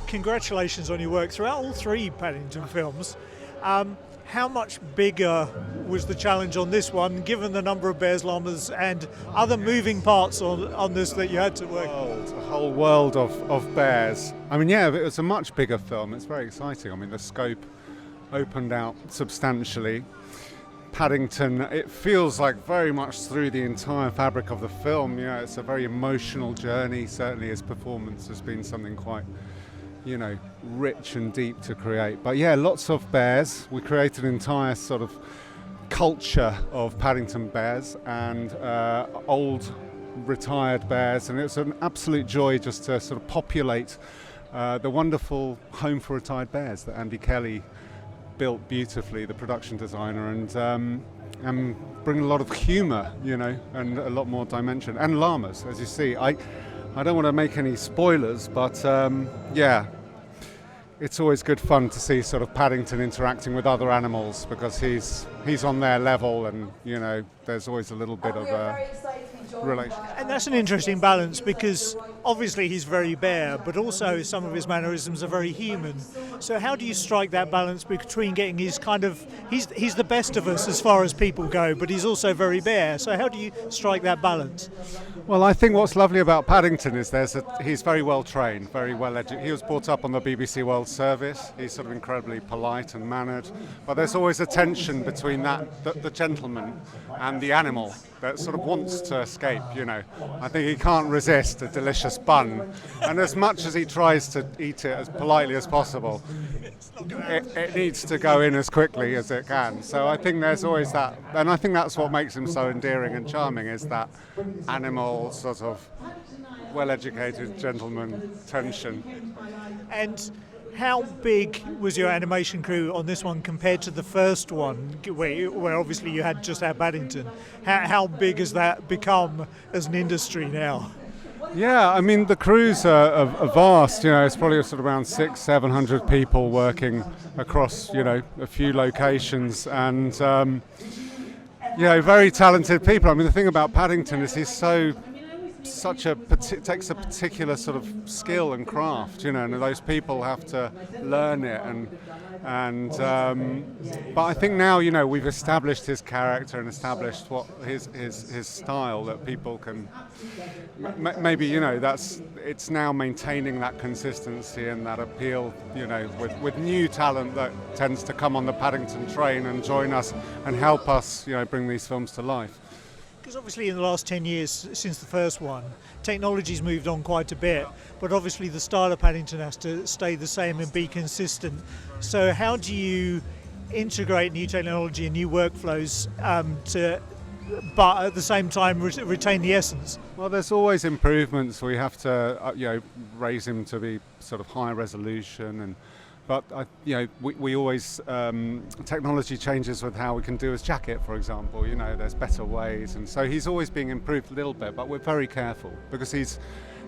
congratulations on your work throughout all three Paddington films. How much bigger was the challenge on this one, given the number of bears, llamas, and other moving parts on this that you had to work with? A whole world of bears. I mean, yeah, it was a much bigger film. It's very exciting. I mean, the scope opened out substantially. Paddington, it feels like very much through the entire fabric of the film. You know, it's a very emotional journey. Certainly his performance has been something quite, you know, rich and deep to create. But yeah, lots of bears. We created an entire sort of culture of Paddington bears and old retired bears, and it's an absolute joy just to sort of populate the wonderful home for retired bears that Andy Kelly built beautifully, the production designer, and bring a lot of humour, you know, and a lot more dimension. And llamas, as you see. I don't want to make any spoilers, but yeah, it's always good fun to see sort of Paddington interacting with other animals because he's on their level, and you know, there's always a little bit of a relation. And that's an interesting balance because obviously he's very bear, but also some of his mannerisms are very human. So how do you strike that balance between getting his kind of, he's the best of us as far as people go, but he's also very bear. So how do you strike that balance? Well, I think what's lovely about Paddington is he's very well trained, very well educated. He was brought up on the BBC World Service. He's sort of incredibly polite and mannered, but there's always a tension between the gentleman and the animal that sort of wants to escape, you know. I think he can't resist a delicious bun, and as much as he tries to eat it as politely as possible, it needs to go in as quickly as it can. So I think there's always that, and I think that's what makes him so endearing and charming, is that animal sort of well-educated gentleman tension. And how big was your animation crew on this one compared to the first one, where obviously you had just had Paddington? How big has that become as an industry now? Yeah, I mean, the crews are vast, you know. It's probably sort of around 600-700 people working across, you know, a few locations, and you know, very talented people. I mean, the thing about Paddington is he's takes a particular sort of skill and craft, you know, and those people have to learn it, but I think now, you know, we've established his character and established what his style, that people can maybe, you know, it's now maintaining that consistency and that appeal, you know, with new talent that tends to come on the Paddington train and join us and help us, you know, bring these films to life. Because obviously in the last 10 years since the first one, technology's moved on quite a bit, but obviously the style of Paddington has to stay the same and be consistent. So how do you integrate new technology and new workflows but at the same time retain the essence? Well, there's always improvements. We have to you know, raise him to be sort of high resolution, but you know, we always technology changes with how we can do his jacket, for example. You know, there's better ways, and so he's always being improved a little bit. But we're very careful because he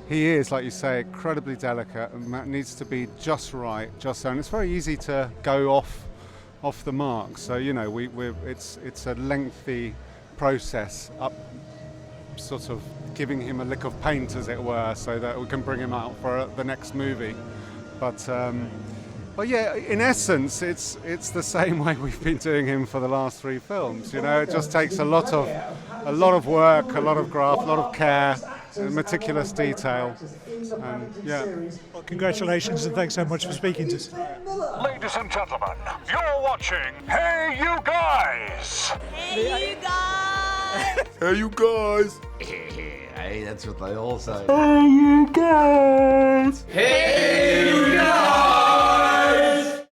is, like you say, incredibly delicate, and that needs to be just right, just so. And it's very easy to go off the mark. So you know, it's a lengthy process up, sort of giving him a lick of paint, as it were, so that we can bring him out for the next movie. But yeah, in essence, it's the same way we've been doing him for the last three films. You know, it just takes a lot of work, a lot of graft, a lot of care, meticulous detail. And yeah. Well, congratulations and thanks so much for speaking to us. Ladies and gentlemen, you're watching Hey You Guys! Hey, you guys! Hey, you guys! Hey, that's what they all say. Hey, you guys! Hey!